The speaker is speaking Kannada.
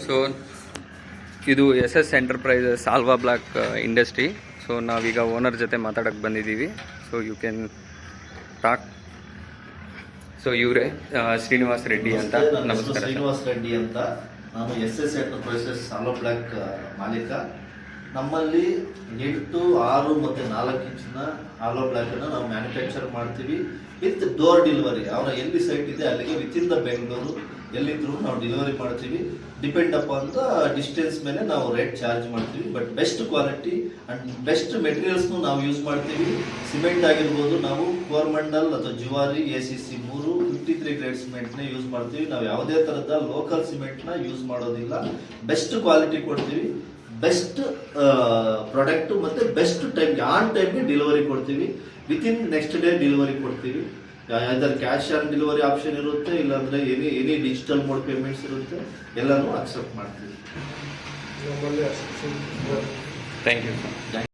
ಸೊ ಇದು SS ಎಂಟರ್ಪ್ರೈಸಸ್ ಆಲ್ವಾ ಬ್ಲಾಕ್ ಇಂಡಸ್ಟ್ರಿ. ಸೊ ನಾವೀಗ ಓನರ್ ಜೊತೆ ಮಾತಾಡೋಕ್ಕೆ ಬಂದಿದ್ದೀವಿ. So you can talk. So ಇವರೇ ಶ್ರೀನಿವಾಸ್ ರೆಡ್ಡಿ ಅಂತ. ನಮಸ್ಕಾರ. ಶ್ರೀನಿವಾಸ್ ರೆಡ್ಡಿ ಅಂತ, ನಾನು SS ಎಂಟರ್ಪ್ರೈಸಸ್ ಆಲ್ವಾ ಬ್ಲಾಕ್ ಮಾಲೀಕ. ನಮ್ಮಲ್ಲಿ 8, 6 ಮತ್ತು 4 ಇಂಚಿನ ಆಲ್ವಾ ಬ್ಲಾಕ್ ಅನ್ನು ನಾವು ಮ್ಯಾನುಫ್ಯಾಕ್ಚರ್ ಮಾಡ್ತೀವಿ ವಿತ್ ಡೋರ್ ಡೆಲಿವರಿ. ಅವರ ಎಲ್ಲಿ ಸೈಟ್ ಇದೆ ಅಲ್ಲಿಗೆ ವಿತಿನ್ ದ ಬೆಂಗಳೂರು ಎಲ್ಲಿದ್ರು ನಾವು ಡೆಲಿವರಿ ಮಾಡ್ತೀವಿ. ಡಿಪೆಂಡ್ ಅಪಾನ್ ದ ಡಿಸ್ಟೆನ್ಸ್ ಮೇಲೆ ನಾವು ರೇಟ್ ಚಾರ್ಜ್ ಮಾಡ್ತೀವಿ. But best quality and best materials ನಾವು ಯೂಸ್ ಮಾಡ್ತೀವಿ. ಸಿಮೆಂಟ್ ಆಗಿರ್ಬೋದು, ನಾವು ಕೋರ್ಮಂಡಲ್ ಅಥವಾ ಜುವಾರಿ ACC 3 53 ಗ್ರೇಡ್ ಸಿಮೆಂಟ್ ನ ಯೂಸ್ ಮಾಡ್ತೀವಿ. ನಾವು ಯಾವುದೇ ತರದ ಲೋಕಲ್ ಸಿಮೆಂಟ್ ನ ಯೂಸ್ ಮಾಡೋದಿಲ್ಲ. ಬೆಸ್ಟ್ ಕ್ವಾಲಿಟಿ ಕೊಡ್ತೀವಿ, ಬೆಸ್ಟ್ ಪ್ರಾಡಕ್ಟ್ ಮತ್ತೆ ಬೆಸ್ಟ್ ಟೈಮ್ಗೆ ಆನ್ ಟೈಮ್ಗೆ ಡೆಲಿವರಿ ಕೊಡ್ತೀವಿ. ವಿತಿನ್ ನೆಕ್ಸ್ಟ್ ಡೇ ಡೆಲಿವರಿ ಕೊಡ್ತೀವಿ. ಯಾವ್ದಾದ್ರು ಕ್ಯಾಶ್ ಆನ್ ಡೆಲಿವರಿ ಆಪ್ಷನ್ ಇರುತ್ತೆ, ಇಲ್ಲಾಂದ್ರೆ ಎನಿ ಡಿಜಿಟಲ್ ಮೋಡ್ ಪೇಮೆಂಟ್ಸ್ ಇರುತ್ತೆ, ಎಲ್ಲಾನು ಅಕ್ಸೆಪ್ಟ್ ಮಾಡ್ತೀವಿ. Thank you.